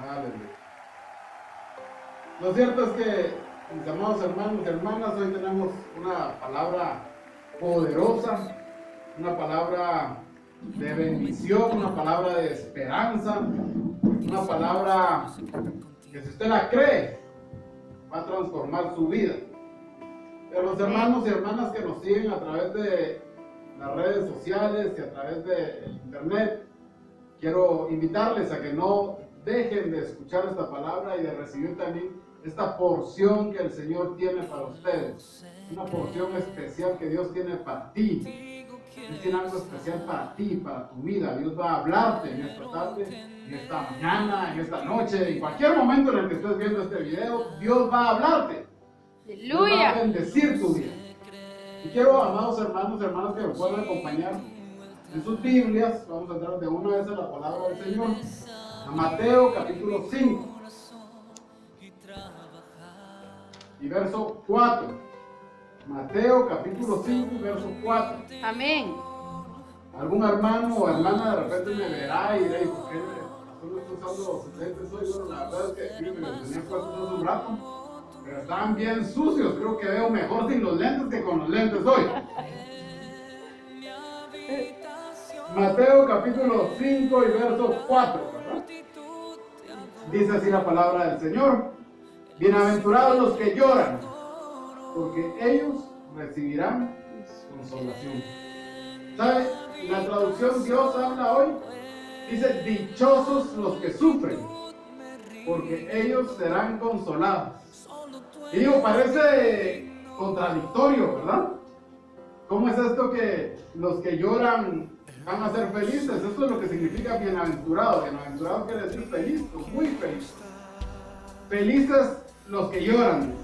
Aleluya. Lo cierto es que, mis amados hermanos y hermanas, hoy tenemos una palabra poderosa, una palabra de bendición, una palabra de esperanza, una palabra que si usted la cree, va a transformar su vida. Pero los hermanos y hermanas que nos siguen a través de las redes sociales y a través de internet, quiero invitarles a que no dejen de escuchar esta palabra y de recibir también esta porción que el Señor tiene para ustedes. Una porción especial que Dios tiene para ti. Dios tiene algo especial para ti, para tu vida. Dios va a hablarte en esta tarde, en esta mañana, en esta noche, en cualquier momento en el que estés viendo este video, Dios va a hablarte. Dios va a bendecir tu vida. Y quiero, amados hermanos y hermanas, que me puedan acompañar en sus Biblias. Vamos a entrar de una vez a la palabra del Señor. A Mateo capítulo 5 y verso 4. Mateo capítulo 5 y verso 4. Amén. Algún hermano o hermana de repente me verá y dirá, ¿por qué no estoy usando los lentes hoy? Bueno, la verdad es que me los tenía puestos hace un rato, pero estaban bien sucios. Creo que veo mejor sin los lentes que con los lentes hoy. Mateo capítulo 5 y verso 4, ¿verdad? Dice así la palabra del Señor: bienaventurados los que lloran, porque ellos recibirán consolación. ¿Sabe? La traducción Dios habla hoy dice: dichosos los que sufren, porque ellos serán consolados. Y digo, parece contradictorio, ¿verdad? ¿Cómo es esto que los que lloran van a ser felices? Esto es lo que significa bienaventurado. Bienaventurado quiere decir feliz, muy feliz. Felices los que lloran,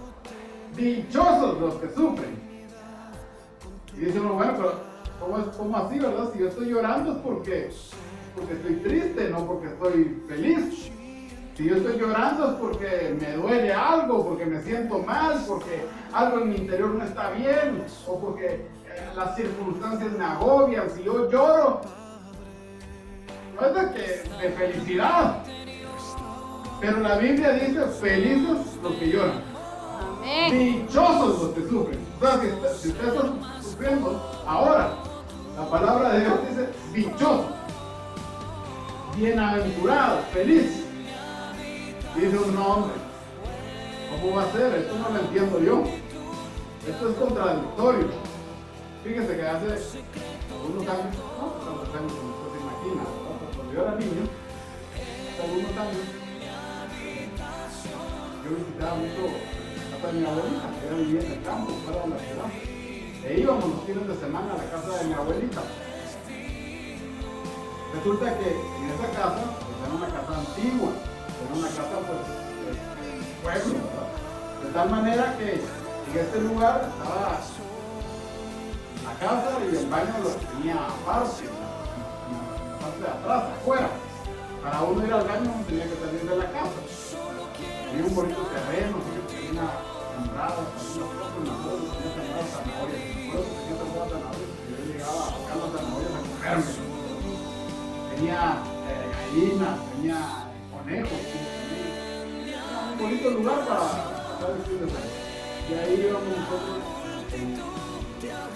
dichosos los que sufren. Y dice uno, bueno, pero ¿cómo así, verdad? Si yo estoy llorando es porque estoy triste, no porque estoy feliz. Si yo estoy llorando es porque me duele algo, porque me siento mal, porque algo en mi interior no está bien, o porque las circunstancias me agobian. Si yo lloro, no es de felicidad. Pero la Biblia dice: felices los que lloran. Amén. Dichosos los que sufren. O sea, si usted está sufriendo ahora, la palabra de Dios dice dichoso, bienaventurado, feliz. Y dice un hombre, ¿cómo va a ser? Esto no lo entiendo yo. Esto es contradictorio. Fíjese que hace algunos años, no tantos años como usted se imagina, ¿verdad? Cuando yo era niño, hace algunos años, yo visitaba mucho a mi abuelita, que era vivía en el campo, fuera de la ciudad. E íbamos los fines de semana a la casa de mi abuelita. Resulta que en esa casa, pues era una casa antigua, era una casa pues pueblo, ¿verdad? De tal manera que en este lugar estaba la casa y el baño lo tenía aparte, en la parte de atrás, afuera. Para uno ir al baño uno tenía que salir de la casa. Había un bonito terreno, tenía sembradas, algunas cosas en la boda, tenía sembradas zanahorias. Por eso tenía sembradas zanahorias, porque yo llegaba a sacar las zanahorias a comerme. Tenía gallinas, tenía conejos, era un bonito lugar para pasar el fin de semana. Y ahí íbamos nosotros con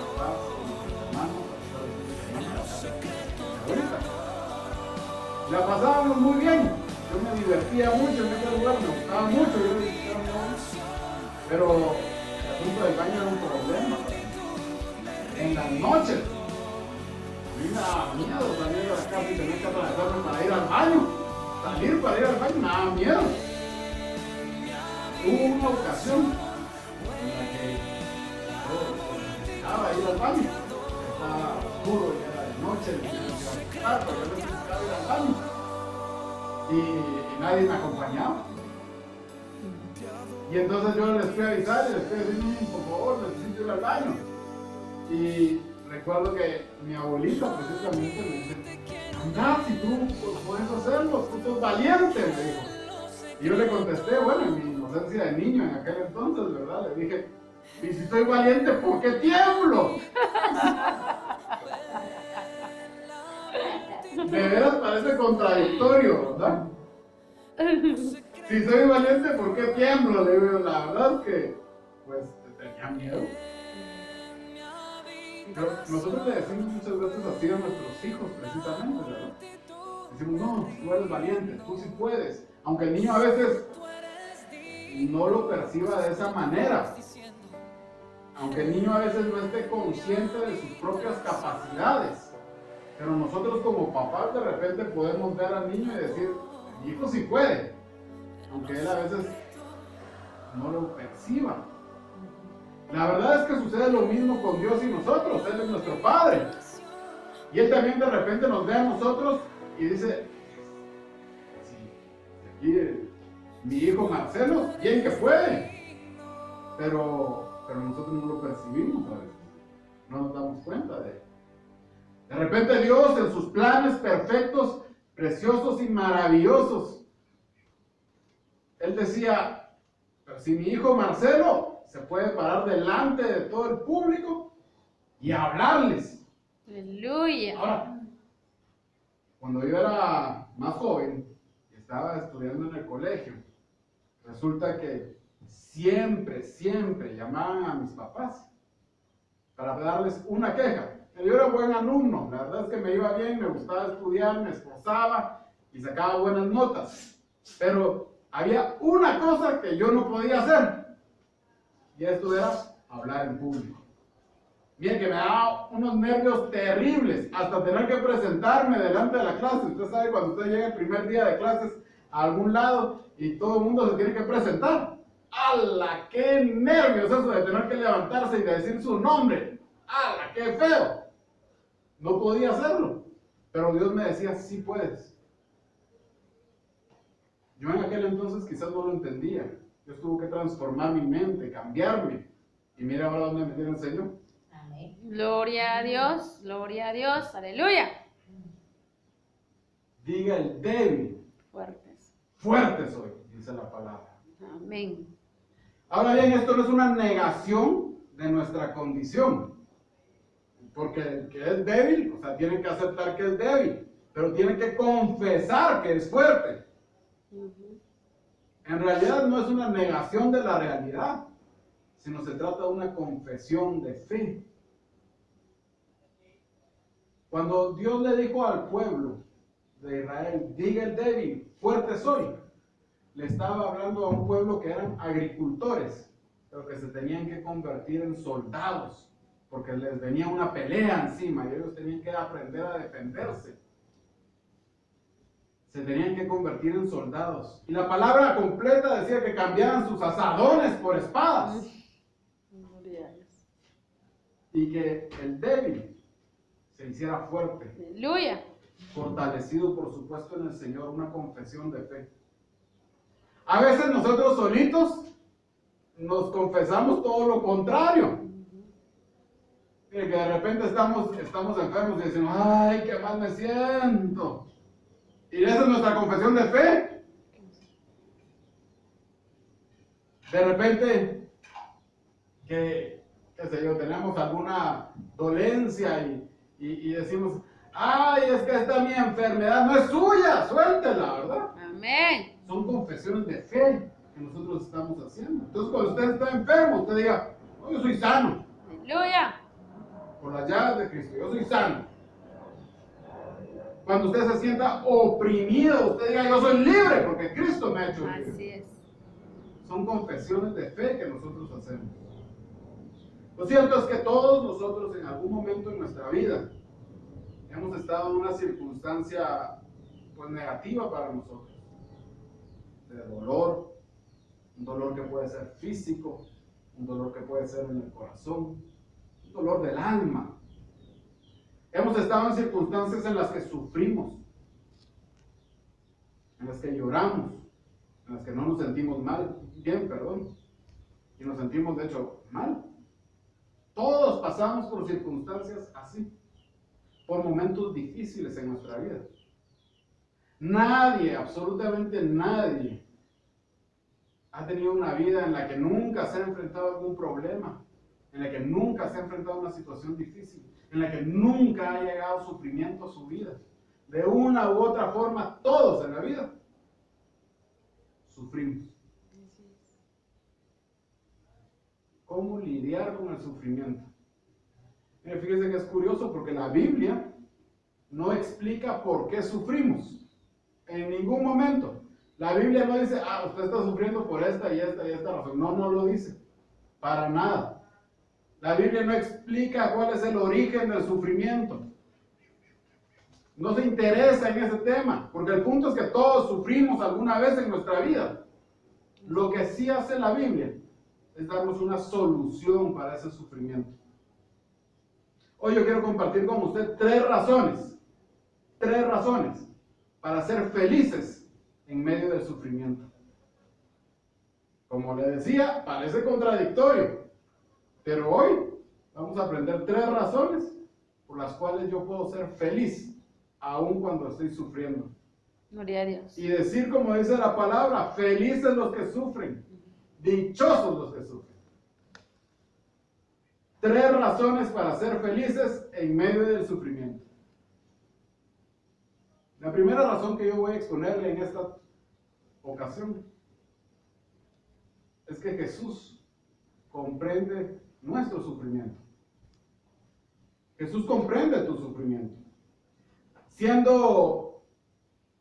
papás, con mis hermanos, a pasar el fin de semana a la casa de mi abuelita. La pasábamos muy bien. Yo me divertía mucho en ese lugar, me gustaba mucho, yo visitaba mucho. Pero el asunto del baño era un problema. En las noches, a mí me daba miedo salir de la casa y tener que atravesarme para ir al baño. Salir para ir al baño me daba miedo. Hubo una ocasión en la que yo necesitaba ir al baño. Estaba oscuro, ya era de noche, me tenía que ir a acostar, pero yo necesitaba ir al baño. Y nadie me acompañaba. Y entonces yo les fui a avisar y les fui a decir, por favor, necesito ir al baño. Y recuerdo que mi abuelita precisamente me dice, anda, si tú puedes hacerlo, tú sos valiente, me dijo. Y yo le contesté, bueno, en mi inocencia de niño en aquel entonces, ¿verdad? Le dije, y si soy valiente, ¿por qué tiemblo? De veras parece contradictorio, ¿verdad? Si soy valiente, ¿por qué tiemblo? Le digo, la verdad es que, pues, tenía miedo. Pero nosotros le decimos muchas veces así a nuestros hijos, precisamente, ¿verdad? Decimos, no, tú eres valiente, tú sí puedes. Aunque el niño a veces no lo perciba de esa manera. Aunque el niño a veces no esté consciente de sus propias capacidades. Pero nosotros como papás de repente podemos ver al niño y decir, mi hijo sí puede. Aunque él a veces no lo perciba. La verdad es que sucede lo mismo con Dios y nosotros. Él es nuestro Padre. Y Él también de repente nos ve a nosotros y dice, sí, aquí mi hijo Marcelo, bien que puede. Pero nosotros no lo percibimos a veces. No nos damos cuenta de él. De repente Dios en sus planes perfectos, preciosos y maravillosos, Él decía, pero si mi hijo Marcelo se puede parar delante de todo el público y hablarles. Aleluya. Ahora, cuando yo era más joven y estaba estudiando en el colegio, resulta que siempre llamaban a mis papás para darles una queja. Yo era buen alumno, la verdad es que me iba bien, me gustaba estudiar, me esforzaba y sacaba buenas notas. Pero había una cosa que yo no podía hacer. Y esto era hablar en público. Miren que me daba unos nervios terribles hasta tener que presentarme delante de la clase. Usted sabe cuando usted llega el primer día de clases a algún lado y todo el mundo se tiene que presentar. ¡Hala! ¡Qué nervios eso de tener que levantarse y de decir su nombre! ¡Hala! ¡Qué feo! No podía hacerlo. Pero Dios me decía, sí puedes. Yo en aquel entonces quizás no lo entendía. Dios tuvo que transformar mi mente, cambiarme. Y mira ahora dónde me tiene el Señor. Amén. Gloria a Dios, aleluya. Diga el débil. Fuertes. Fuerte soy, dice la palabra. Amén. Ahora bien, esto no es una negación de nuestra condición. Porque el que es débil, o sea, tiene que aceptar que es débil. Pero tiene que confesar que es fuerte. En realidad no es una negación de la realidad, sino se trata de una confesión de fe. Cuando Dios le dijo al pueblo de Israel, diga el débil, fuerte soy, le estaba hablando a un pueblo que eran agricultores, pero que se tenían que convertir en soldados, porque les venía una pelea encima y ellos tenían que aprender a defenderse. Se tenían que convertir en soldados. Y la palabra completa decía que cambiaran sus asadones por espadas. Y que el débil se hiciera fuerte. Aleluya. Fortalecido, por supuesto, en el Señor, una confesión de fe. A veces nosotros solitos nos confesamos todo lo contrario. Que de repente estamos enfermos y decimos, ay, qué mal me siento. Y esa es nuestra confesión de fe. De repente, qué sé yo, tenemos alguna dolencia y decimos, ay, es que esta mi enfermedad no es suya, suéltela, ¿verdad? Amén. Son confesiones de fe que nosotros estamos haciendo. Entonces, cuando usted está enfermo, usted diga, oh, yo soy sano. Aleluya. Por las llaves de Cristo, yo soy sano. Cuando usted se sienta oprimido, usted diga, yo soy libre, porque Cristo me ha hecho libre. Así es. Son confesiones de fe que nosotros hacemos. Lo cierto es que todos nosotros en algún momento en nuestra vida hemos estado en una circunstancia pues negativa para nosotros. De dolor, un dolor que puede ser físico, un dolor que puede ser en el corazón, un dolor del alma. Hemos estado en circunstancias en las que sufrimos, en las que lloramos, en las que no nos sentimos bien, y nos sentimos de hecho mal. Todos pasamos por circunstancias así, por momentos difíciles en nuestra vida. Nadie, absolutamente nadie, ha tenido una vida en la que nunca se ha enfrentado a algún problema, en la que nunca se ha enfrentado a una situación difícil, en la que nunca ha llegado sufrimiento a su vida. De una u otra forma, todos en la vida sufrimos. ¿Cómo lidiar con el sufrimiento? Fíjense que es curioso porque la Biblia no explica por qué sufrimos. En ningún momento. La Biblia no dice, usted está sufriendo por esta y esta y esta razón. No, no lo dice. Para nada. La Biblia no explica cuál es el origen del sufrimiento. No se interesa en ese tema, porque el punto es que todos sufrimos alguna vez en nuestra vida. Lo que sí hace la Biblia es darnos una solución para ese sufrimiento. Hoy yo quiero compartir con usted tres razones para ser felices en medio del sufrimiento. Como le decía, parece contradictorio, pero hoy vamos a aprender tres razones por las cuales yo puedo ser feliz aun cuando estoy sufriendo. Gloria a Dios. Y decir como dice la palabra, felices los que sufren, dichosos los que sufren. Tres razones para ser felices en medio del sufrimiento. La primera razón que yo voy a exponerle en esta ocasión es que Jesús comprende nuestro sufrimiento. Jesús comprende tu sufrimiento. Siendo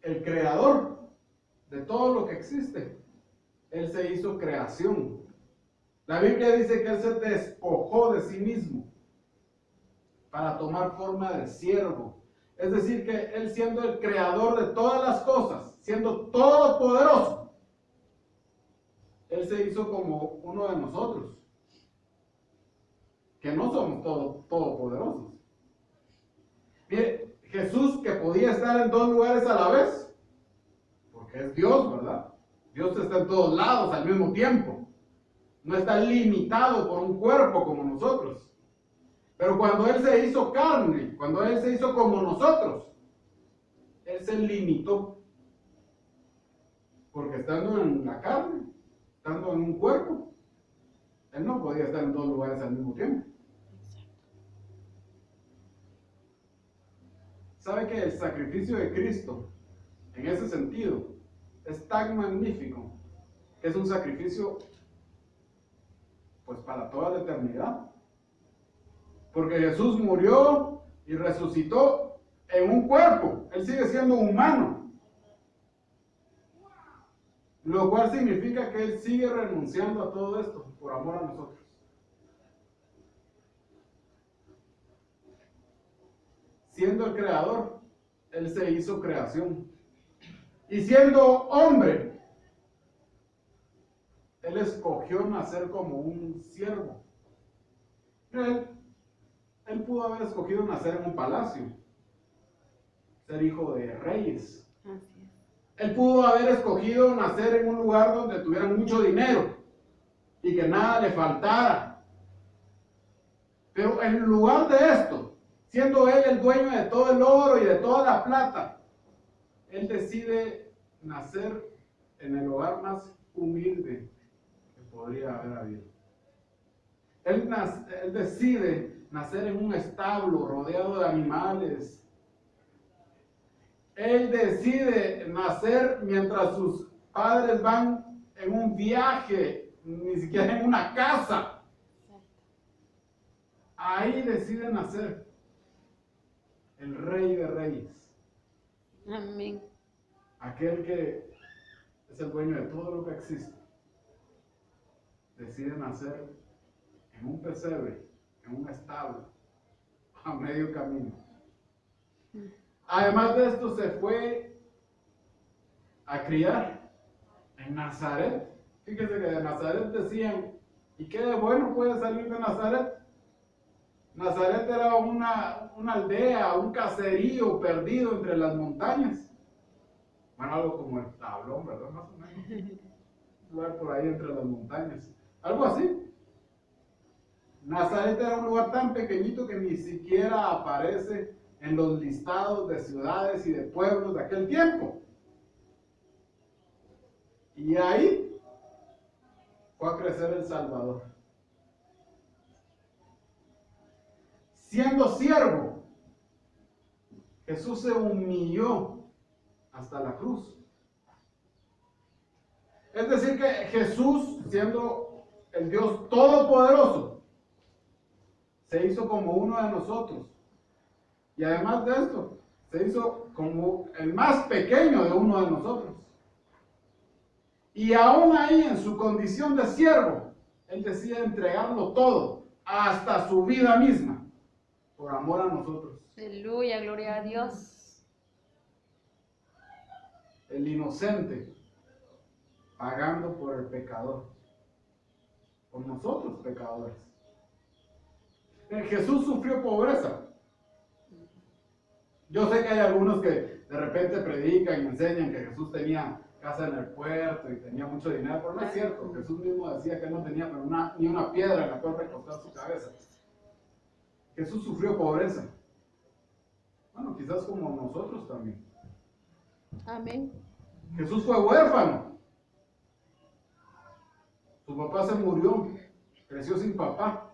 el creador de todo lo que existe, Él se hizo creación. La Biblia dice que Él se despojó de sí mismo para tomar forma de siervo. Es decir, que Él, siendo el creador de todas las cosas, siendo todopoderoso, Él se hizo como uno de nosotros, que no somos todopoderosos. Mire, Jesús, que podía estar en dos lugares a la vez, porque es Dios, ¿verdad? Dios está en todos lados al mismo tiempo. No está limitado por un cuerpo como nosotros. Pero cuando Él se hizo carne, cuando Él se hizo como nosotros, Él se limitó. Porque estando en la carne, estando en un cuerpo, Él no podía estar en dos lugares al mismo tiempo. ¿Sabe que el sacrificio de Cristo, en ese sentido, es tan magnífico que es un sacrificio pues para toda la eternidad? Porque Jesús murió y resucitó en un cuerpo. Él sigue siendo humano. Lo cual significa que Él sigue renunciando a todo esto por amor a nosotros. Siendo el creador, Él se hizo creación. Y siendo hombre, Él escogió nacer como un siervo. Él pudo haber escogido nacer en un palacio, ser hijo de reyes. Así es. Él pudo haber escogido nacer en un lugar donde tuvieran mucho dinero y que nada le faltara. Pero en lugar de esto, siendo Él el dueño de todo el oro y de toda la plata, Él decide nacer en el hogar más humilde que podría haber habido. Él decide nacer en un establo rodeado de animales. Él decide nacer mientras sus padres van en un viaje, ni siquiera en una casa. Ahí decide nacer el Rey de Reyes. Amén. Aquel que es el dueño de todo lo que existe. Decide nacer en un pesebre, en un establo, a medio camino. Además de esto, se fue a criar en Nazaret. Fíjese que de Nazaret decían, ¿y qué de bueno puede salir de Nazaret? Nazaret era una aldea, un caserío perdido entre las montañas. Bueno, algo como el Tablón, ¿verdad? Más o menos. Un lugar por ahí entre las montañas. Algo así. Nazaret era un lugar tan pequeñito que ni siquiera aparece en los listados de ciudades y de pueblos de aquel tiempo. Y ahí fue a crecer el Salvador. Siendo siervo, Jesús se humilló hasta la cruz. Es decir, que Jesús, siendo el Dios todopoderoso, se hizo como uno de nosotros. Y además de esto, se hizo como el más pequeño de uno de nosotros. Y aún ahí, en su condición de siervo, Él decide entregarlo todo, hasta su vida misma, por amor a nosotros. Aleluya, gloria a Dios. El inocente, pagando por el pecador, por nosotros pecadores. Jesús sufrió pobreza. Yo sé que hay algunos que de repente predican y enseñan que Jesús tenía casa en el puerto y tenía mucho dinero, pero no es cierto. Jesús mismo decía que no tenía ni una piedra en la cual recostar su cabeza. Jesús sufrió pobreza. Bueno, quizás como nosotros también. Amén. Jesús fue huérfano. Su papá se murió, creció sin papá.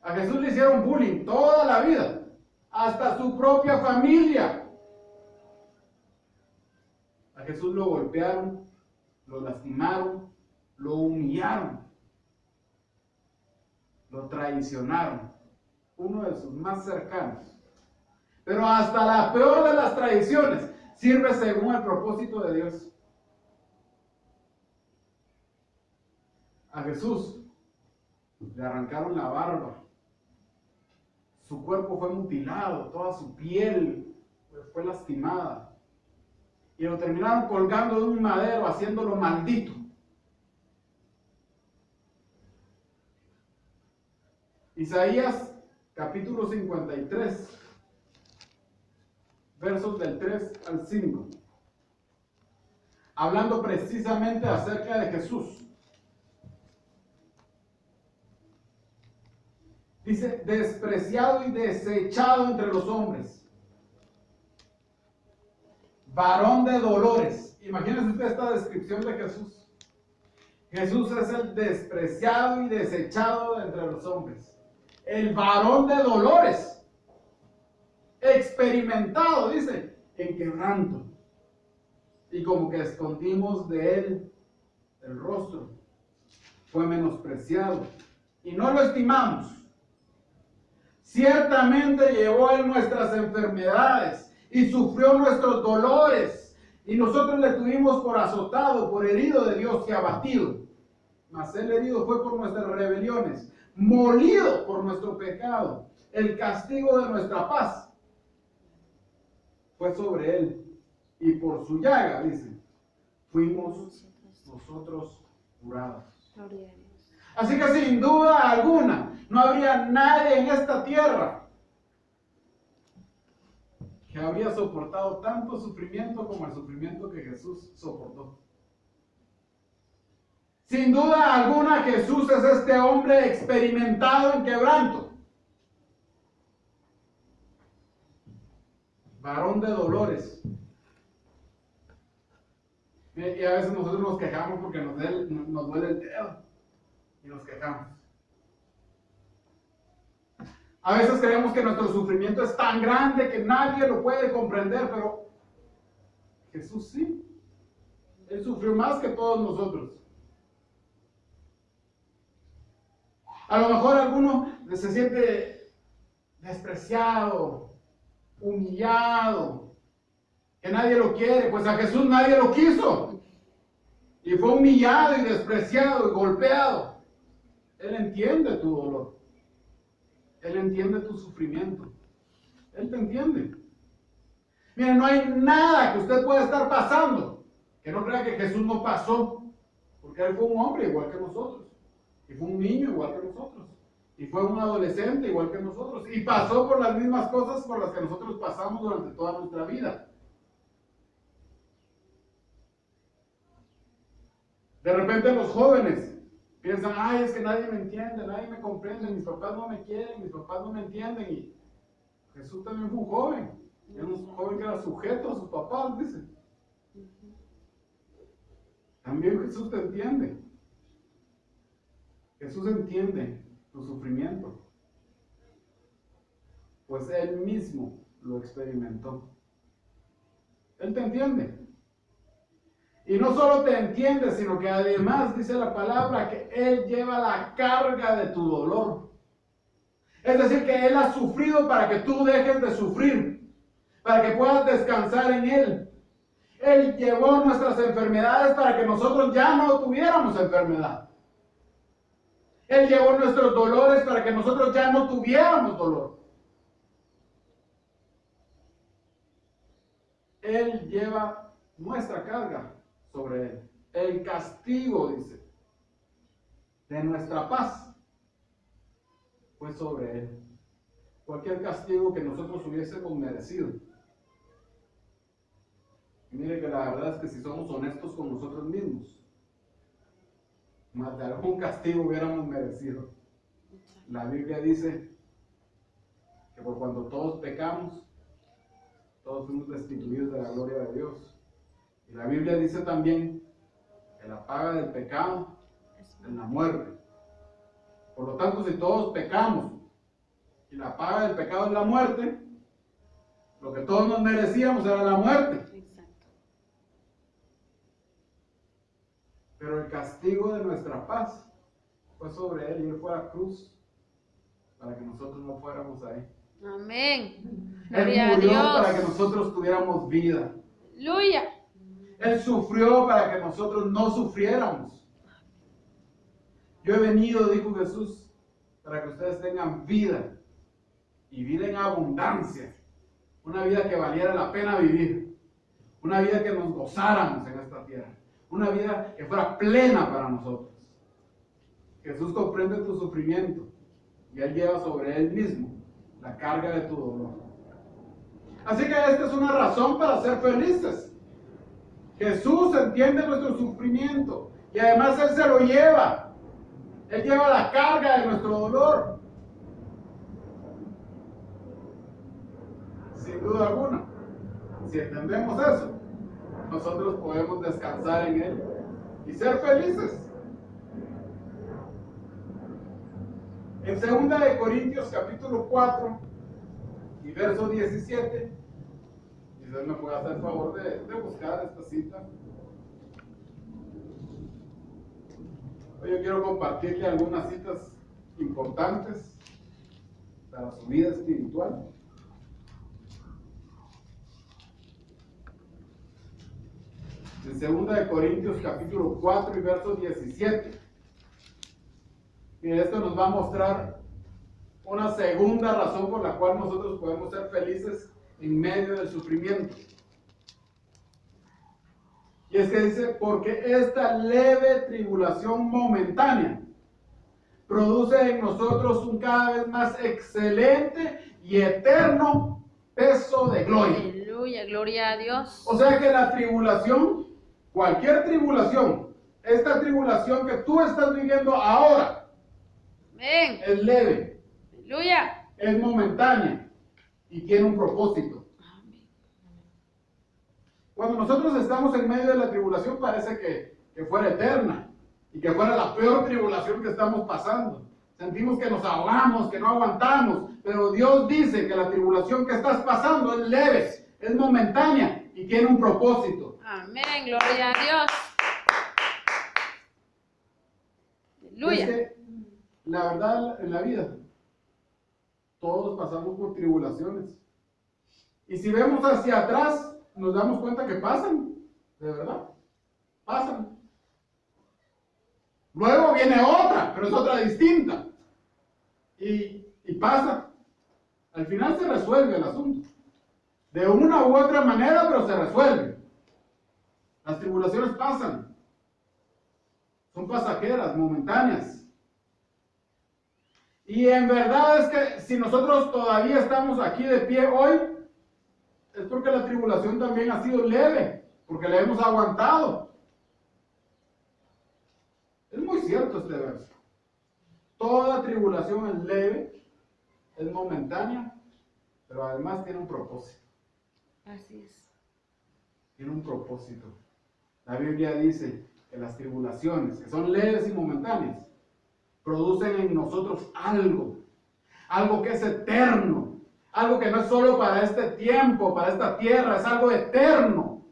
A Jesús le hicieron bullying toda la vida, hasta su propia familia. A Jesús lo golpearon, lo lastimaron, lo humillaron, lo traicionaron, uno de sus más cercanos. Pero hasta la peor de las traiciones sirve según el propósito de Dios. A Jesús le arrancaron la barba, su cuerpo fue mutilado, toda su piel fue lastimada. Y lo terminaron colgando de un madero, haciéndolo maldito. Isaías capítulo 53, versos del 3 al 5. Hablando precisamente acerca de Jesús. Dice, despreciado y desechado entre los hombres. Varón de dolores. Imagínense usted esta descripción de Jesús. Jesús es el despreciado y desechado entre los hombres. El varón de dolores. Experimentado, dice, en quebranto. Y como que escondimos de él el rostro. Fue menospreciado. Y no lo estimamos. Ciertamente llevó él nuestras enfermedades y sufrió nuestros dolores, y nosotros le tuvimos por azotado, por herido de Dios y abatido. Mas él herido fue por nuestras rebeliones, molido por nuestro pecado. El castigo de nuestra paz fue sobre él, y por su llaga, dice, fuimos nosotros curados. Así que sin duda alguna, no habría nadie en esta tierra que habría soportado tanto sufrimiento como el sufrimiento que Jesús soportó. Sin duda alguna, Jesús es este hombre experimentado en quebranto. Varón de dolores. Y a veces nosotros nos quejamos porque nos duele el dedo. Y nos quejamos. A veces creemos que nuestro sufrimiento es tan grande que nadie lo puede comprender, pero Jesús sí. Él sufrió más que todos nosotros. A lo mejor alguno se siente despreciado, humillado, que nadie lo quiere. Pues a Jesús nadie lo quiso. Y fue humillado y despreciado y golpeado. Él entiende tu dolor. Él entiende tu sufrimiento. Él te entiende. Miren, no hay nada que usted pueda estar pasando que no crea que Jesús no pasó. Porque Él fue un hombre igual que nosotros. Y fue un niño igual que nosotros. Y fue un adolescente igual que nosotros. Y pasó por las mismas cosas por las que nosotros pasamos durante toda nuestra vida. De repente los jóvenes piensan, ay, es que nadie me entiende, nadie me comprende, mis papás no me quieren, mis papás no me entienden. Y Jesús también fue un joven. Era un joven que era sujeto a sus papás, dice. También Jesús te entiende. Jesús entiende tu sufrimiento. Pues Él mismo lo experimentó. Él te entiende. Y no solo te entiende, sino que además dice la palabra que Él lleva la carga de tu dolor. Es decir, que Él ha sufrido para que tú dejes de sufrir, para que puedas descansar en Él. Él llevó nuestras enfermedades para que nosotros ya no tuviéramos enfermedad. Él llevó nuestros dolores para que nosotros ya no tuviéramos dolor. Él lleva nuestra carga sobre Él. El castigo, dice, de nuestra paz fue sobre Él. Cualquier castigo que nosotros hubiésemos merecido. Y mire que la verdad es que si somos honestos con nosotros mismos, más de algún castigo hubiéramos merecido. La Biblia dice que por cuando todos pecamos, todos fuimos destituidos de la gloria de Dios. Y la Biblia dice también que la paga del pecado es la muerte. Por lo tanto, si todos pecamos y la paga del pecado es la muerte, lo que todos nos merecíamos era la muerte. Pero el castigo de nuestra paz fue sobre Él y Él fue a la cruz para que nosotros no fuéramos ahí. Amén. Él murió para que nosotros tuviéramos vida. Aleluya. Él sufrió para que nosotros no sufriéramos. Yo he venido, dijo Jesús, para que ustedes tengan vida y vida en abundancia. Una vida que valiera la pena vivir. Una vida que nos gozáramos en esta tierra. Una vida que fuera plena para nosotros. Jesús comprende tu sufrimiento y Él lleva sobre Él mismo la carga de tu dolor. Así que esta es una razón para ser felices. Jesús entiende nuestro sufrimiento y además Él se lo lleva. Él lleva la carga de nuestro dolor. Sin duda alguna. Si entendemos eso, nosotros podemos descansar en Él y ser felices. En 2 de Corintios capítulo 4 y verso 17, quizás me pueda hacer el favor de buscar esta cita. Hoy yo quiero compartirle algunas citas importantes para su vida espiritual. En 2 de Corintios capítulo 4 y verso 17. Y esto nos va a mostrar una segunda razón por la cual nosotros podemos ser felices en medio del sufrimiento. Y es que dice, porque esta leve tribulación momentánea produce en nosotros un cada vez más excelente y eterno peso de gloria. Aleluya, gloria a Dios. O sea que la tribulación, cualquier tribulación, esta tribulación que tú estás viviendo ahora, amén, es leve, aleluya, es momentánea y tiene un propósito. amén. Cuando nosotros estamos en medio de la tribulación parece que fuera eterna y que fuera la peor tribulación que estamos pasando. Sentimos que nos ahogamos, que no aguantamos, pero Dios dice que la tribulación que estás pasando es leve, es momentánea y tiene un propósito. Amén, gloria a Dios. Aleluya. Es que, la verdad, en la vida, todos pasamos por tribulaciones. Y si vemos hacia atrás, nos damos cuenta que pasan, de verdad, pasan. Luego viene otra, pero es otra distinta. Y pasa. Al final se resuelve el asunto. De una u otra manera, pero se resuelve. Las tribulaciones pasan. Son pasajeras, momentáneas. Y en verdad es que si nosotros todavía estamos aquí de pie hoy, es porque la tribulación también ha sido leve, porque la hemos aguantado. Es muy cierto este verso. Toda tribulación es leve, es momentánea, pero además tiene un propósito. Así es. Tiene un propósito. La Biblia dice que las tribulaciones, que son leves y momentáneas, producen en nosotros algo que es eterno, algo que no es solo para este tiempo, para esta tierra, es algo eterno.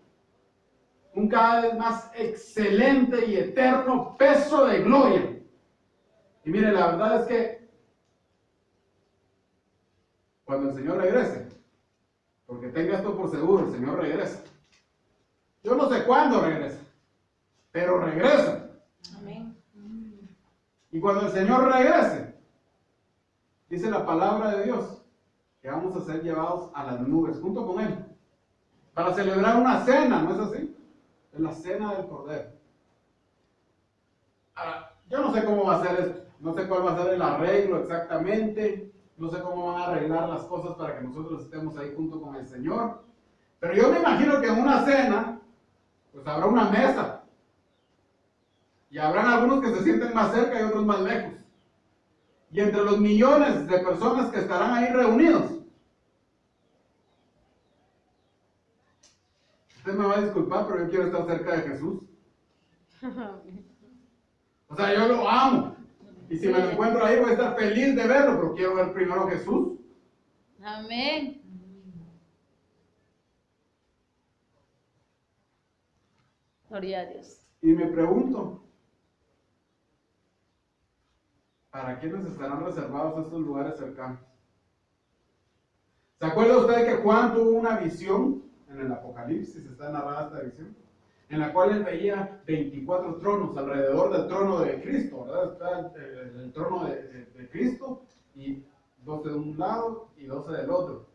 un cada vez más excelente y eterno peso de gloria. Y mire, la verdad es que cuando el Señor regrese, porque tenga esto por seguro, el Señor regresa. Yo no sé cuándo regresa, pero regresa. Amén. Y cuando el Señor regrese, dice la palabra de Dios, que vamos a ser llevados a las nubes junto con Él, para celebrar una cena, ¿no es así? Es la cena del Cordero. Ahora, yo no sé cómo va a ser esto, no sé cuál va a ser el arreglo exactamente, no sé cómo van a arreglar las cosas para que nosotros estemos ahí junto con el Señor, pero yo me imagino que en una cena, pues habrá una mesa, y habrán algunos que se sienten más cerca y otros más lejos. Y entre los millones de personas que estarán ahí reunidos, usted me va a disculpar, pero yo quiero estar cerca de Jesús. O sea, yo lo amo. Y si me lo encuentro ahí, voy a estar feliz de verlo, pero quiero ver primero a Jesús. Amén. Gloria a Dios. Y me pregunto, ¿para quiénes estarán reservados estos lugares cercanos? ¿Se acuerda usted que Juan tuvo una visión en el Apocalipsis? Está narrada esta visión, en la cual él veía 24 tronos alrededor del trono de Cristo, ¿verdad? Está el trono de Cristo, y 12 de un lado y 12 del otro.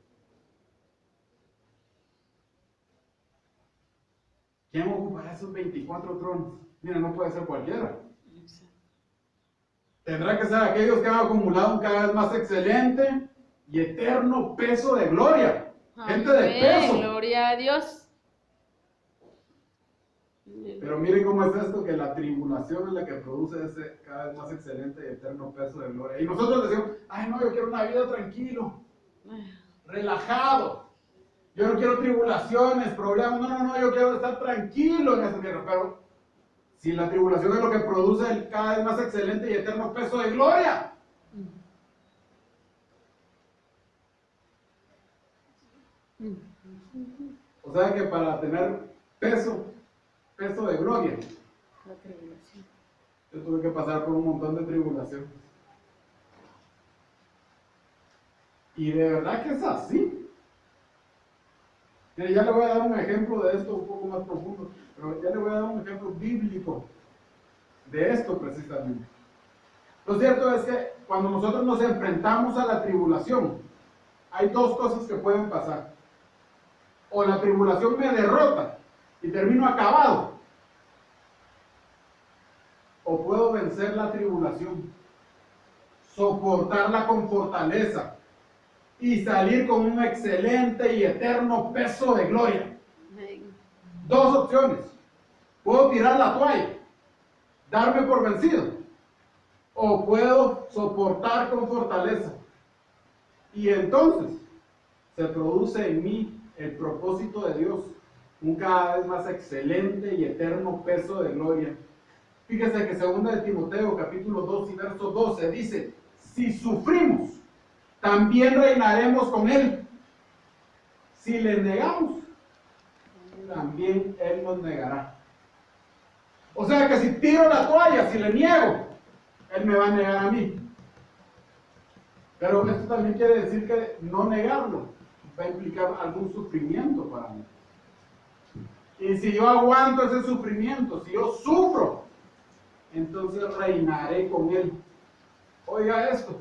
¿Quién ocupará esos 24 tronos? Mira, no puede ser cualquiera. Tendrá que ser aquellos que han acumulado un cada vez más excelente y eterno peso de gloria. Gente de peso. Gloria a Dios. Pero miren cómo es esto, que la tribulación es la que produce ese cada vez más excelente y eterno peso de gloria. Y nosotros decimos, ay no, yo quiero una vida tranquilo, relajado. Yo no quiero tribulaciones, problemas. No, yo quiero estar tranquilo en esta tierra. Pero si la tribulación es lo que produce el cada vez más excelente y eterno peso de gloria. O sea que para tener peso de gloria, yo tuve que pasar por un montón de tribulaciones. Y de verdad que es así. Mire, ya le voy a dar un ejemplo de esto un poco más profundo, pero ya le voy a dar un ejemplo bíblico de esto precisamente. Lo cierto es que cuando nosotros nos enfrentamos a la tribulación, hay dos cosas que pueden pasar. O la tribulación me derrota y termino acabado, o puedo vencer la tribulación, soportarla con fortaleza y salir con un excelente y eterno peso de gloria. Dos opciones. Puedo tirar la toalla, darme por vencido, o puedo soportar con fortaleza. Y entonces se produce en mí el propósito de Dios, un cada vez más excelente y eterno peso de gloria. Fíjese que 2 de Timoteo, capítulo 2 y verso 12, dice, si sufrimos, también reinaremos con Él. Si le negamos, también Él nos negará. O sea que si tiro la toalla, si le niego, Él me va a negar a mí. Pero esto también quiere decir que no negarlo va a implicar algún sufrimiento para mí. Y si yo aguanto ese sufrimiento, si yo sufro, entonces reinaré con Él. Oiga esto.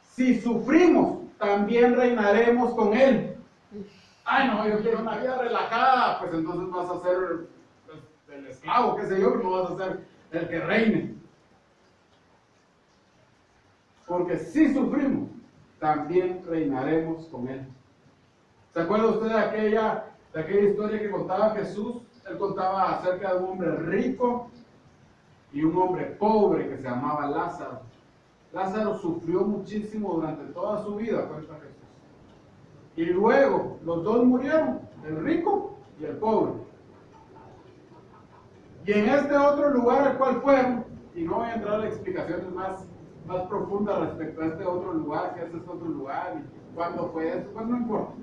Si sufrimos, también reinaremos con Él. Ay, no, yo quiero una vida relajada. Pues entonces vas a ser el esclavo, qué sé yo, no vas a ser el que reine. Porque si sufrimos, también reinaremos con Él. ¿Se acuerda usted de aquella historia que contaba Jesús? Él contaba acerca de un hombre rico y un hombre pobre que se llamaba Lázaro. Lázaro sufrió muchísimo durante toda su vida, cuenta Jesús. Y luego los dos murieron, el rico y el pobre. Y en este otro lugar al cual fueron, y no voy a entrar a explicaciones más profundas respecto a este otro lugar, qué es este otro lugar y cuándo fue eso, pues no importa.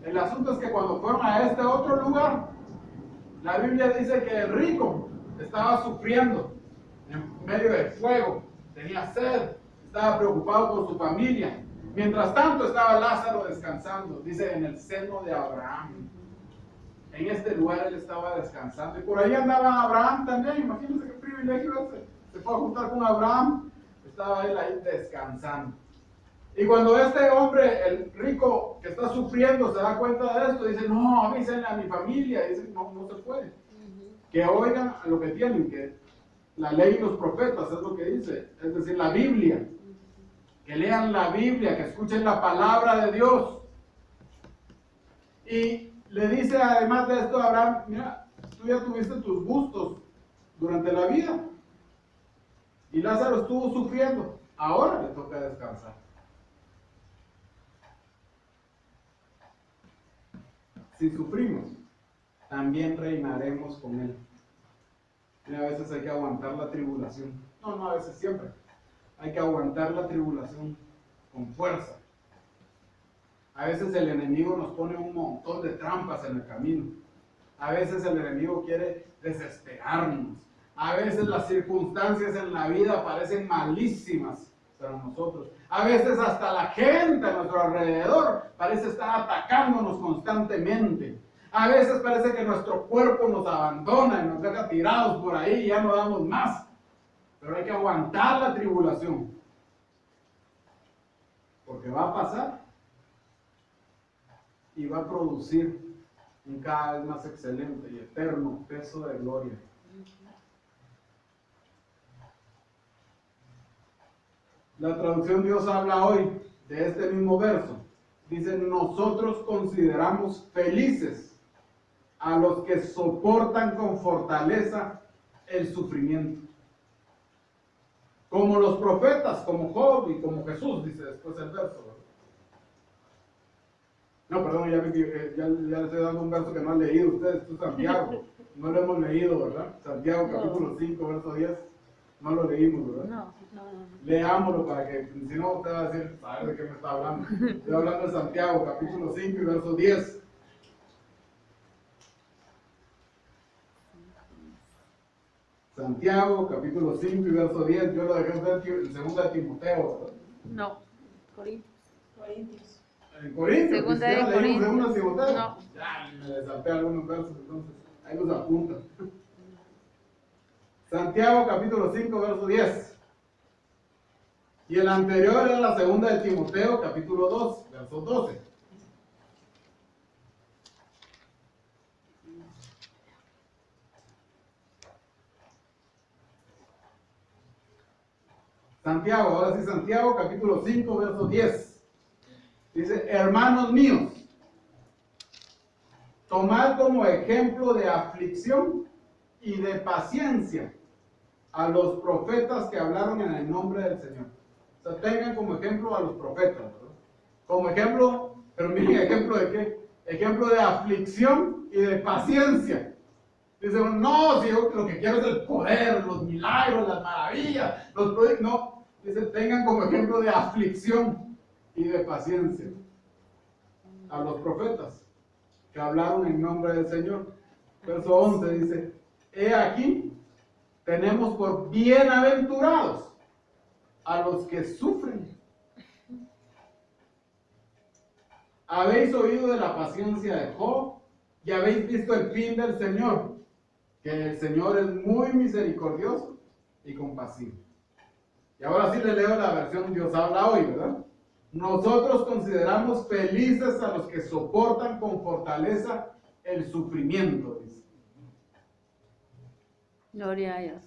El asunto es que cuando fueron a este otro lugar, La Biblia dice que el rico estaba sufriendo en medio del fuego, tenía sed, estaba preocupado por su familia. Mientras tanto estaba Lázaro descansando, dice, en el seno de Abraham. En este lugar él estaba descansando. Y por ahí andaba Abraham también. Imagínense qué privilegio se fue a juntar con Abraham. Estaba él ahí descansando. Y cuando este hombre, el rico que está sufriendo, se da cuenta de esto, dice, no, avísenle a mi familia. Y dice, no, no se puede. Que oigan lo que tienen, que la ley y los profetas es lo que dice. Es decir, la Biblia. Que lean la Biblia, que escuchen la palabra de Dios. Y le dice además de esto a Abraham, mira, tú ya tuviste tus gustos durante la vida. Y Lázaro estuvo sufriendo. Ahora le toca descansar. Si sufrimos, también reinaremos con él. Y a veces hay que aguantar la tribulación. No, a veces siempre. Hay que aguantar la tribulación con fuerza. A veces el enemigo nos pone un montón de trampas en el camino. A veces el enemigo quiere desesperarnos. A veces las circunstancias en la vida parecen malísimas para nosotros. A veces hasta la gente a nuestro alrededor parece estar atacándonos constantemente. A veces parece que nuestro cuerpo nos abandona y nos deja tirados por ahí y ya no damos más. Pero hay que aguantar la tribulación. Porque va a pasar. Y va a producir un cada vez más excelente y eterno peso de gloria. La traducción Dios habla hoy de este mismo verso. Dice, nosotros consideramos felices a los que soportan con fortaleza el sufrimiento. Como los profetas, como Job y como Jesús, dice después el verso. No, perdón, ya le estoy dando un verso que no han leído ustedes, esto es Santiago. No lo hemos leído, ¿verdad? Santiago capítulo 5, verso 10. No lo leímos, ¿verdad? No. Leámoslo para que, si no, usted va a decir, ¿sabe de qué me está hablando? Estoy hablando de Santiago, capítulo 5 y verso 10. Santiago, capítulo 5 y verso 10. Yo lo dejé en 2 de Timoteo, ¿verdad? No. Corintios. En Corintios, Segunda de leímos Corintios. 2 de Timoteo. No. Ya, me desalté algunos versos, entonces, ahí los apuntan. Santiago, capítulo 5, verso 10. Y el anterior era la 2 de Timoteo, capítulo 2, verso 12. Santiago, ahora sí, Santiago, capítulo 5, verso 10. Dice, hermanos míos, tomad como ejemplo de aflicción y de paciencia a los profetas que hablaron en el nombre del Señor. O sea, tengan como ejemplo a los profetas, ¿verdad? Como ejemplo, pero miren, ¿ejemplo de qué? Ejemplo de aflicción y de paciencia. Dice, no, si yo lo que quiero es el poder, los milagros, las maravillas, los proyectos. No, dice, tengan como ejemplo de aflicción y de paciencia a los profetas que hablaron en nombre del Señor. Verso 11 dice, he aquí, tenemos por bienaventurados a los que sufren. Habéis oído de la paciencia de Job y habéis visto el fin del Señor, que el Señor es muy misericordioso y compasivo. Y ahora sí le leo la versión Dios habla hoy, ¿verdad? Nosotros consideramos felices a los que soportan con fortaleza el sufrimiento, dice. Gloria a Dios.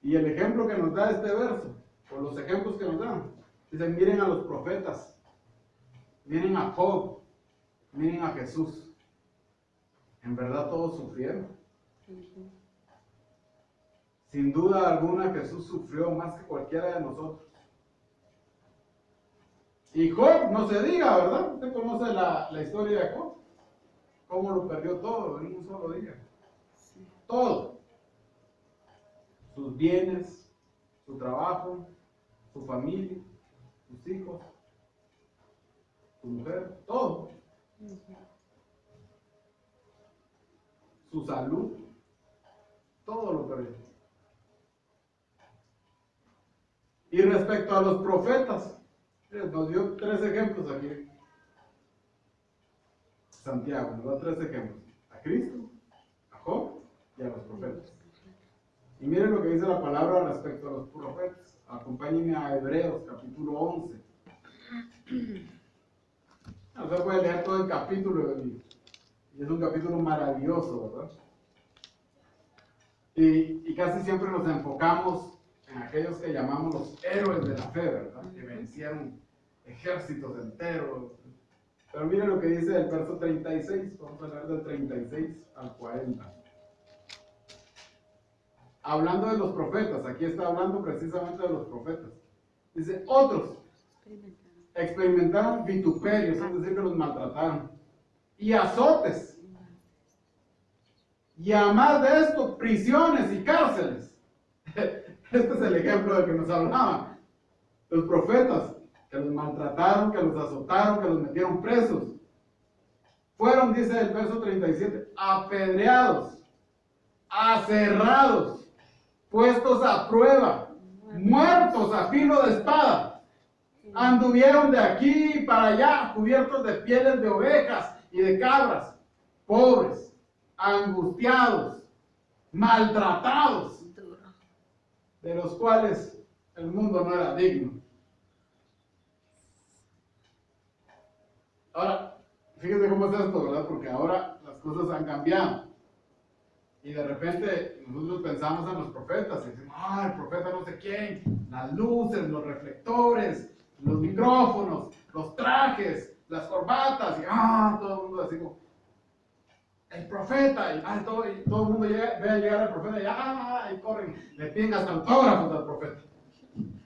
Y el ejemplo que nos da este verso, o los ejemplos que nos dan, dicen, miren a los profetas, miren a Job, miren a Jesús. En verdad todos sufrieron. Sin duda alguna Jesús sufrió más que cualquiera de nosotros. Y Job, no se diga, ¿verdad? Usted conoce la historia de Job. Cómo lo perdió todo en un solo día. Todo. Sus bienes, su trabajo, su familia, sus hijos, su mujer, todo. su salud, todo lo perdió. Y respecto a los profetas, nos dio 3 ejemplos aquí. Santiago nos da 3 ejemplos: a Cristo, a Job y a los profetas. Y miren lo que dice la palabra respecto a los profetas. Acompáñenme a Hebreos capítulo 11. No se puede leer todo el capítulo y es un capítulo maravilloso, ¿verdad? Y casi siempre nos enfocamos en aquellos que llamamos los héroes de la fe, ¿verdad? Que vencieron ejércitos enteros. Pero mire lo que dice el verso 36, vamos a leer del 36 al 40. Hablando de los profetas, aquí está hablando precisamente de los profetas. Dice, otros experimentaron vituperios, es decir, que los maltrataron, y azotes, y a más de esto, prisiones y cárceles. Este es el ejemplo del que nos hablaba. Los profetas, que los maltrataron, que los azotaron, que los metieron presos, fueron, dice el verso 37, apedreados, aserrados, puestos a prueba, muertos a filo de espada. Anduvieron de aquí para allá, cubiertos de pieles de ovejas y de cabras, pobres, angustiados, maltratados, de los cuales el mundo no era digno. Ahora, fíjense cómo es esto, ¿verdad? Porque ahora las cosas han cambiado. Y de repente nosotros pensamos en los profetas y decimos, el profeta no sé quién, las luces, los reflectores, los micrófonos, los trajes, las corbatas, y todo el mundo así como, el profeta, y todo el mundo ve a llegar al profeta y corren, le piden hasta autógrafos al profeta.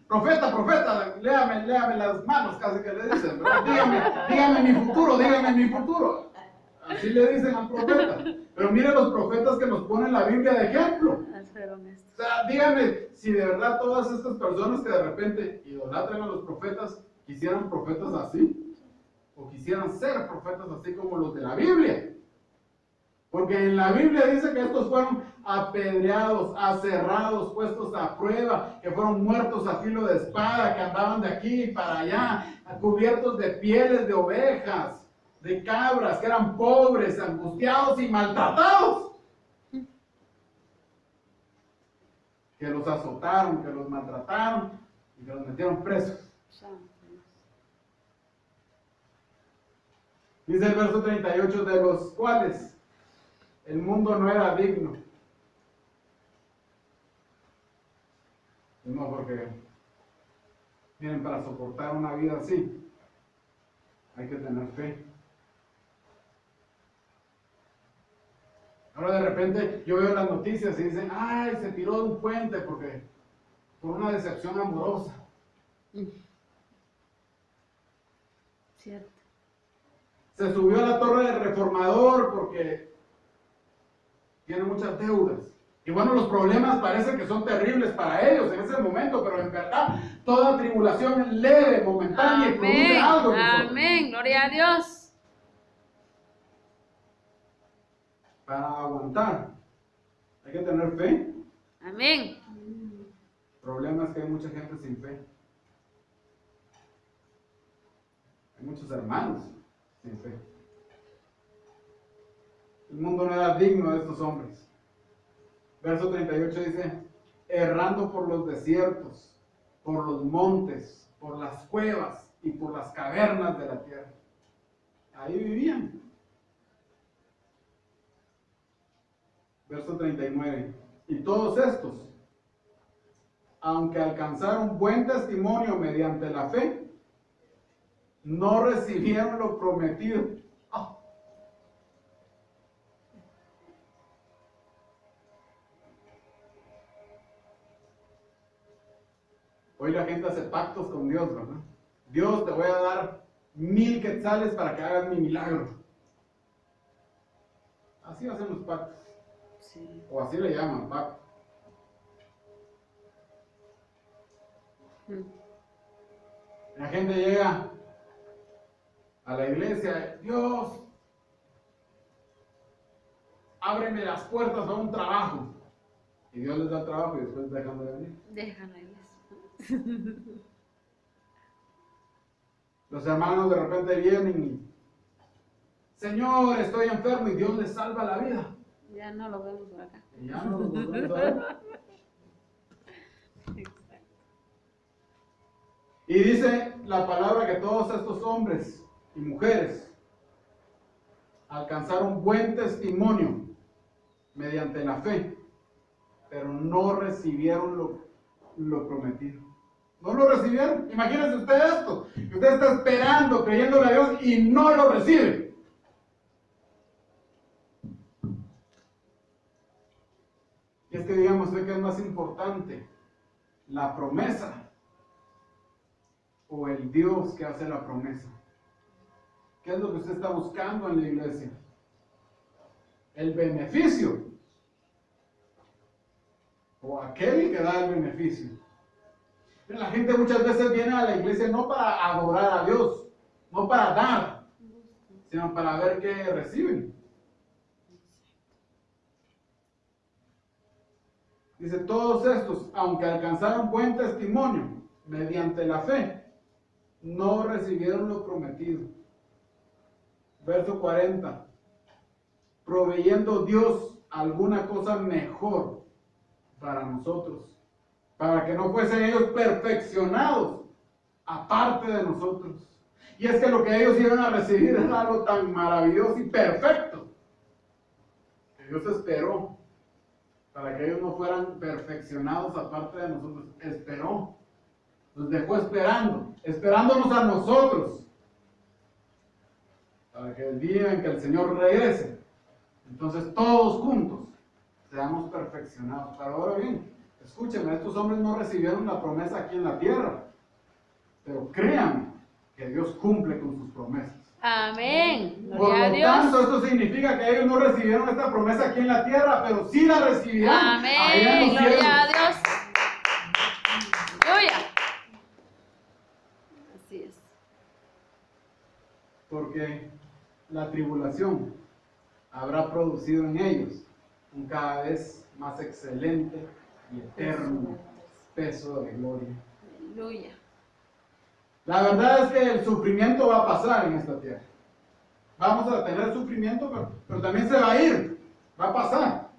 Profeta, léame las manos, casi que le dicen, ¿verdad? Dígame mi futuro. Así le dicen al profeta. Pero mire los profetas que nos ponen la Biblia de ejemplo. O sea, dígame si de verdad todas estas personas que de repente idolatran a los profetas, quisieran profetas así, o quisieran ser profetas así como los de la Biblia. Porque en la Biblia dice que estos fueron apedreados, aserrados, puestos a prueba, que fueron muertos a filo de espada, que andaban de aquí para allá, cubiertos de pieles de ovejas, de cabras, que eran pobres, angustiados y maltratados. Que los azotaron, que los maltrataron y que los metieron presos. Dice el verso 38, de los cuales el mundo no era digno. No, porque miren, para soportar una vida así hay que tener fe. Ahora de repente yo veo las noticias y dicen, se tiró de un puente porque por una decepción amorosa. Cierto. Se subió a la torre del Reformador porque tiene muchas deudas. Y bueno, los problemas parecen que son terribles para ellos en ese momento, pero en verdad toda tribulación es leve, momentánea y produce algo. Amén, gloria a Dios. Para aguantar hay que tener fe. Amén. El problema es que hay mucha gente sin fe. Hay muchos hermanos sin fe. El mundo no era digno de estos hombres. Verso 38 dice, errando por los desiertos, por los montes, por las cuevas y por las cavernas de la tierra. Ahí vivían. Verso 39. Y todos estos, aunque alcanzaron buen testimonio mediante la fe, no recibieron lo prometido. Hoy la gente hace pactos con Dios, ¿verdad? Dios, te voy a dar 1000 quetzales para que hagas mi milagro. Así hacen los pactos. Sí. O así le llaman, pacto. La gente llega a la iglesia, Dios, ábreme las puertas a un trabajo. Y Dios les da el trabajo y después dejan de venir. Dejan a iglesia. Los hermanos de repente vienen y, Señor, estoy enfermo, y Dios les salva la vida. Ya no lo vemos por acá. Y ya no los volvemos a ver. Exacto. Y dice la palabra que todos estos hombres y mujeres alcanzaron buen testimonio mediante la fe, pero no recibieron lo prometido. No lo recibieron. Imagínense usted esto, que usted está esperando, creyéndole a Dios y no lo recibe. Y es que digamos, ¿qué es más importante? ¿La promesa o el Dios que hace la promesa? ¿Qué es lo que usted está buscando en la iglesia? ¿El beneficio? ¿O aquel que da el beneficio? La gente muchas veces viene a la iglesia no para adorar a Dios, no para dar, sino para ver qué reciben. Dice, todos estos, aunque alcanzaron buen testimonio mediante la fe, no recibieron lo prometido. Verso 40. Proveyendo Dios alguna cosa mejor para nosotros, para que no fuesen ellos perfeccionados aparte de nosotros. Y es que lo que ellos iban a recibir era algo tan maravilloso y perfecto que Dios esperó para que ellos no fueran perfeccionados aparte de nosotros. Esperó, nos dejó esperándonos a nosotros, para que el día en que el Señor regrese, entonces todos juntos seamos perfeccionados. Pero ahora bien, escúchenme, estos hombres no recibieron la promesa aquí en la tierra, pero créanme que Dios cumple con sus promesas. Amén. Por Gloria a lo Dios. tanto, esto significa que ellos no recibieron esta promesa aquí en la tierra, pero sí la recibirán allá en Amén. los cielos. Gloria a Dios. Aleluya. Así es. Porque la tribulación habrá producido en ellos un cada vez más excelente y eterno peso de gloria. Aleluya. La verdad es que el sufrimiento va a pasar en esta tierra. Vamos a tener sufrimiento, pero también se va a ir, va a pasar.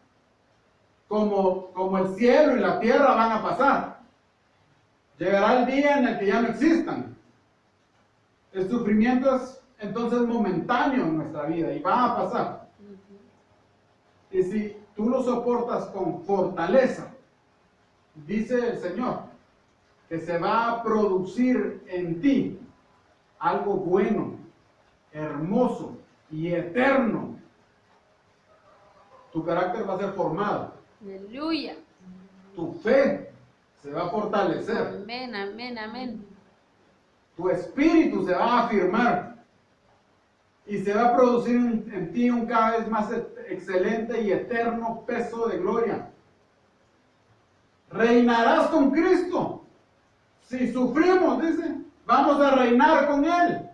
Como el cielo y la tierra van a pasar. Llegará el día en el que ya no existan. El sufrimiento es entonces momentáneo en nuestra vida y va a pasar. Y si tú lo soportas con fortaleza, dice el Señor, que se va a producir en ti algo bueno, hermoso y eterno. Tu carácter va a ser formado. Aleluya. Tu fe se va a fortalecer. Amén, amén, amén. Tu espíritu se va a afirmar. Y se va a producir en ti un cada vez más excelente y eterno peso de gloria. Reinarás con Cristo. Si sufrimos, dice, vamos a reinar con Él.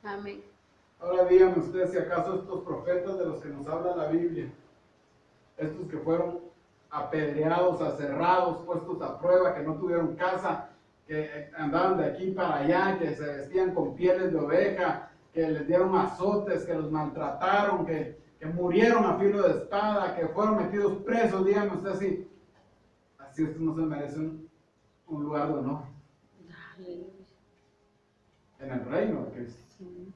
Amén. Ahora díganme ustedes si acaso estos profetas de los que nos habla la Biblia, estos que fueron apedreados, aserrados, puestos a prueba, que no tuvieron casa, que andaban de aquí para allá, que se vestían con pieles de oveja, que les dieron azotes, que los maltrataron, que murieron a filo de espada, que fueron metidos presos, díganme ustedes si así estos no se merecen un lugar de honor Aleluya. en el reino de Cristo. Sí.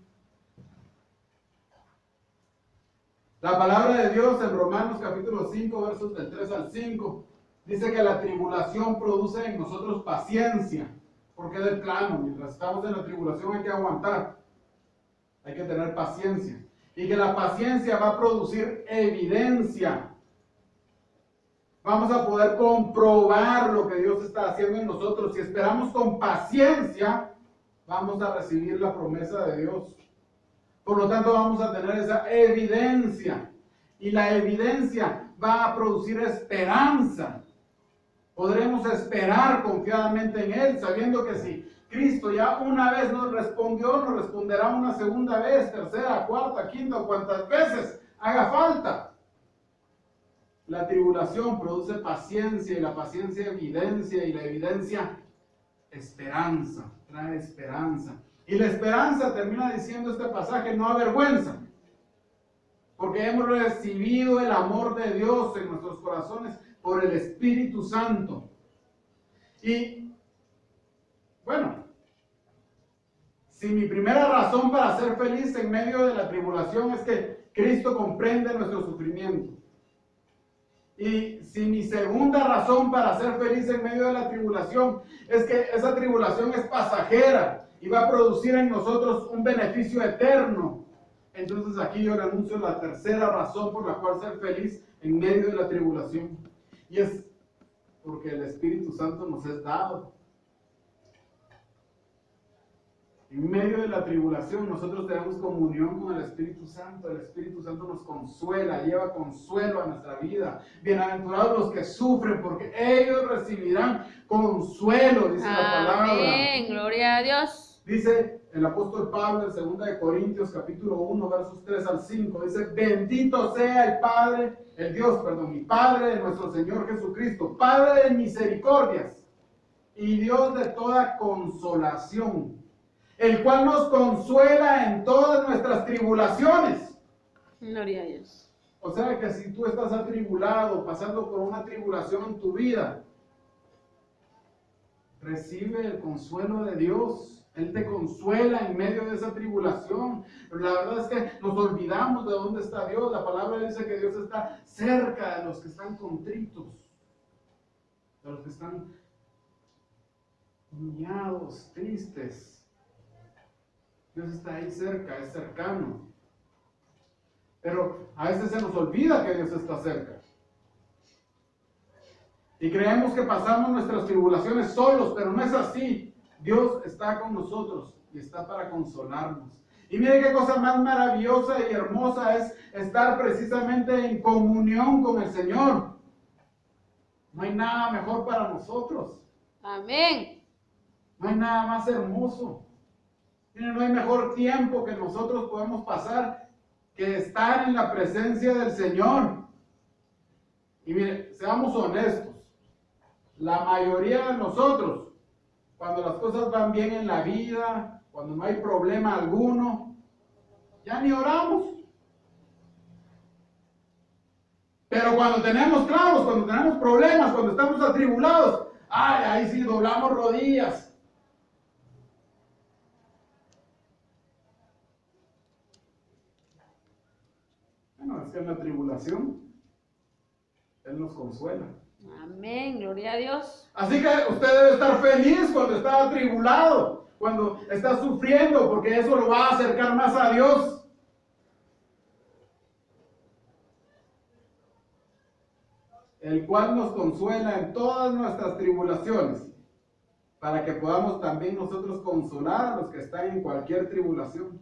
La palabra de Dios en Romanos capítulo 5, versos del 3 al 5, dice que la tribulación produce en nosotros paciencia, porque de plano, mientras estamos en la tribulación hay que aguantar, hay que tener paciencia, y que la paciencia va a producir evidencia. Vamos a poder comprobar lo que Dios está haciendo en nosotros. Si esperamos con paciencia, vamos a recibir la promesa de Dios. Por lo tanto, vamos a tener esa evidencia. Y la evidencia va a producir esperanza. Podremos esperar confiadamente en Él, sabiendo que si Cristo ya una vez nos respondió, nos responderá una segunda vez, tercera, cuarta, quinta o cuantas veces haga falta. La tribulación produce paciencia y la paciencia evidencia y la evidencia esperanza, trae esperanza. Y la esperanza, termina diciendo este pasaje, no avergüenza, porque hemos recibido el amor de Dios en nuestros corazones por el Espíritu Santo. Y bueno, si mi primera razón para ser feliz en medio de la tribulación es que Cristo comprende nuestro sufrimiento, y si mi segunda razón para ser feliz en medio de la tribulación es que esa tribulación es pasajera y va a producir en nosotros un beneficio eterno, entonces aquí yo le anuncio la tercera razón por la cual ser feliz en medio de la tribulación, y es porque el Espíritu Santo nos es dado. En medio de la tribulación nosotros tenemos comunión con el Espíritu Santo. El Espíritu Santo nos consuela, lleva consuelo a nuestra vida. Bienaventurados los que sufren, porque ellos recibirán consuelo, dice la palabra. Amén, gloria a Dios. Dice el apóstol Pablo en 2 Corintios capítulo 1 versos 3 al 5, dice: bendito sea el Padre, mi Padre de nuestro Señor Jesucristo, Padre de misericordias y Dios de toda consolación, el cual nos consuela en todas nuestras tribulaciones. Gloria a Dios. O sea que si tú estás atribulado, pasando por una tribulación en tu vida, recibe el consuelo de Dios. Él te consuela en medio de esa tribulación. Pero la verdad es que nos olvidamos de dónde está Dios. La palabra dice que Dios está cerca de los que están contritos, de los que están humillados, tristes. Dios está ahí cerca, es cercano. Pero a veces se nos olvida que Dios está cerca. Y creemos que pasamos nuestras tribulaciones solos, pero no es así. Dios está con nosotros y está para consolarnos. Y mire qué cosa más maravillosa y hermosa es estar precisamente en comunión con el Señor. No hay nada mejor para nosotros. Amén. No hay nada más hermoso. No hay mejor tiempo que nosotros podemos pasar que estar en la presencia del Señor. Y mire, seamos honestos, la mayoría de nosotros, cuando las cosas van bien en la vida, cuando no hay problema alguno, ya ni oramos. Pero cuando tenemos clavos, cuando tenemos problemas, cuando estamos atribulados, ay, ahí sí doblamos rodillas. Es que en la tribulación Él nos consuela. Amén, gloria a Dios. Así que usted debe estar feliz cuando está atribulado, cuando está sufriendo, porque eso lo va a acercar más a Dios. El cual nos consuela en todas nuestras tribulaciones, para que podamos también nosotros consolar a los que están en cualquier tribulación,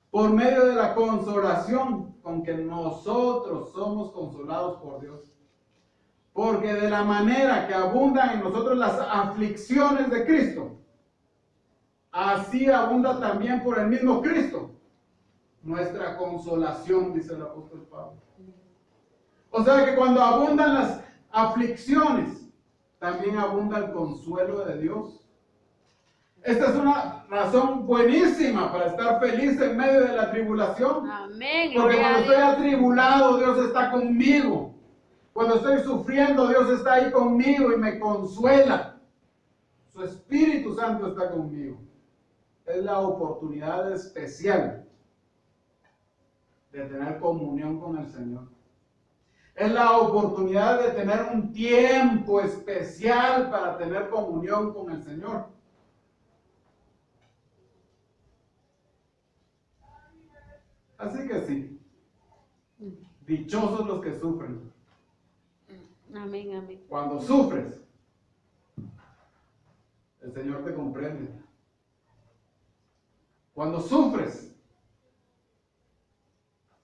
por medio de la consolación con que nosotros somos consolados por Dios. Porque de la manera que abundan en nosotros las aflicciones de Cristo, así abunda también por el mismo Cristo nuestra consolación, dice el apóstol Pablo. O sea que cuando abundan las aflicciones, también abunda el consuelo de Dios. Esta es una razón buenísima para estar feliz en medio de la tribulación. Amén. Porque cuando estoy atribulado, Dios está conmigo. Cuando estoy sufriendo, Dios está ahí conmigo y me consuela. Su Espíritu Santo está conmigo. Es la oportunidad especial de tener comunión con el Señor. Es la oportunidad de tener un tiempo especial para tener comunión con el Señor. Así que sí, dichosos los que sufren. Amén, amén. Cuando sufres, el Señor te comprende. Cuando sufres,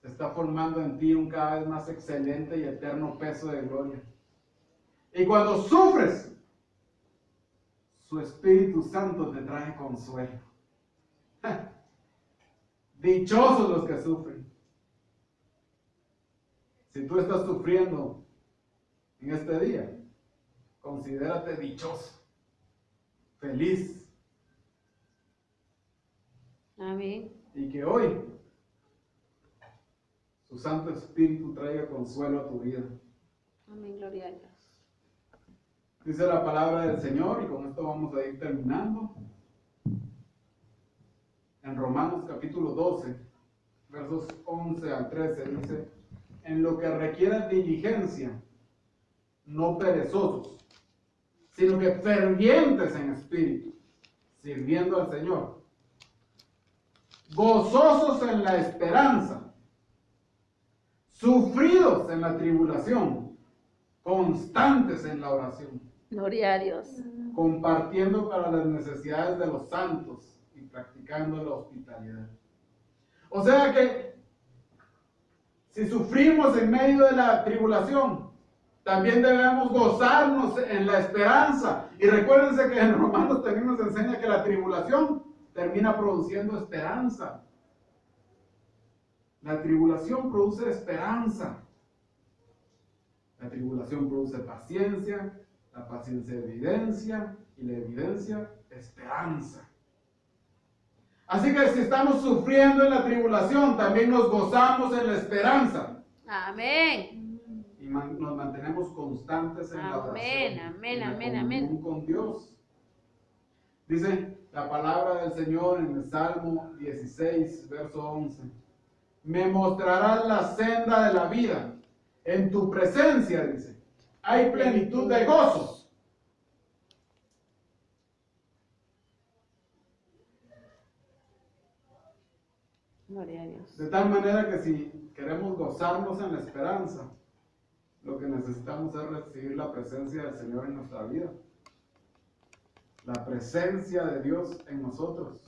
se está formando en ti un cada vez más excelente y eterno peso de gloria. Y cuando sufres, su Espíritu Santo te trae consuelo. Dichosos los que sufren. Si tú estás sufriendo en este día, considérate dichoso, feliz, Amén. y que hoy su Santo Espíritu traiga consuelo a tu vida. Amén, gloria a Dios. Dice la palabra del Señor, y con esto vamos a ir terminando. En Romanos capítulo 12, versos 11 al 13, dice: en lo que requiera diligencia, no perezosos, sino que fervientes en espíritu, sirviendo al Señor, gozosos en la esperanza, sufridos en la tribulación, constantes en la oración, Gloria a Dios. compartiendo para las necesidades de los santos y practicando la hospitalidad. O sea que si sufrimos en medio de la tribulación, también debemos gozarnos en la esperanza. Y recuérdense que en Romanos también nos enseña que la tribulación termina produciendo esperanza. La tribulación produce esperanza. La tribulación produce paciencia, la paciencia evidencia y la evidencia esperanza. Así que si estamos sufriendo en la tribulación, también nos gozamos en la esperanza. Amén. Y nos mantenemos constantes en la oración. Amén, en la amén, comunión amén. con Dios. Dice la palabra del Señor en el Salmo 16, verso 11. Me mostrarás la senda de la vida. En tu presencia, dice, hay plenitud de gozos. Gloria a Dios. De tal manera que si queremos gozarnos en la esperanza, lo que necesitamos es recibir la presencia del Señor en nuestra vida. La presencia de Dios en nosotros.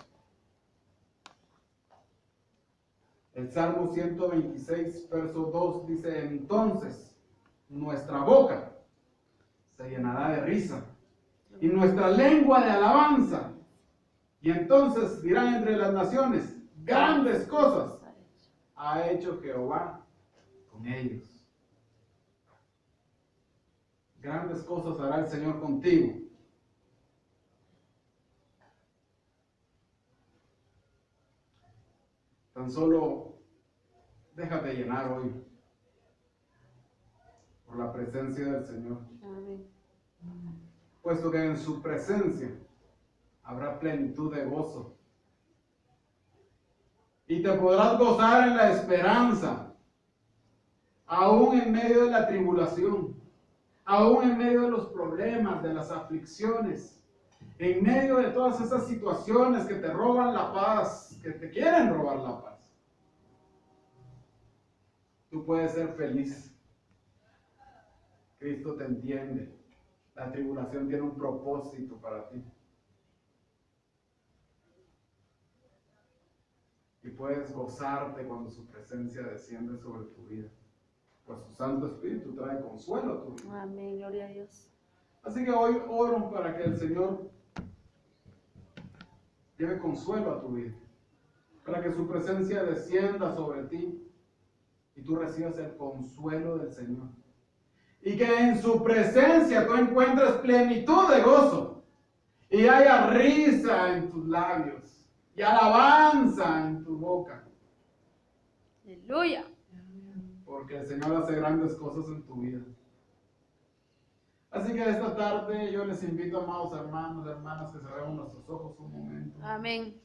El Salmo 126, verso 2 dice: entonces nuestra boca se llenará de risa y nuestra lengua de alabanza. Y entonces dirán entre las naciones: grandes cosas ha hecho Jehová con ellos. Grandes cosas hará el Señor contigo. Tan solo déjate llenar hoy por la presencia del Señor. Amén. Puesto que en su presencia habrá plenitud de gozo. Y te podrás gozar en la esperanza, aún en medio de la tribulación, aún en medio de los problemas, de las aflicciones, en medio de todas esas situaciones que te roban la paz, que te quieren robar la paz. Tú puedes ser feliz. Cristo te entiende. La tribulación tiene un propósito para ti. Y puedes gozarte cuando su presencia desciende sobre tu vida. Pues su Santo Espíritu trae consuelo a tu vida. Amén, gloria a Dios. Así que hoy oro para que el Señor lleve consuelo a tu vida. Para que su presencia descienda sobre ti y tú recibas el consuelo del Señor. Y que en su presencia tú encuentres plenitud de gozo. Y haya risa en tus labios. Y alabanza en tu boca. Aleluya. Porque el Señor hace grandes cosas en tu vida. Así que esta tarde yo les invito, amados hermanos, hermanas, que cerremos nuestros ojos un momento. Amén.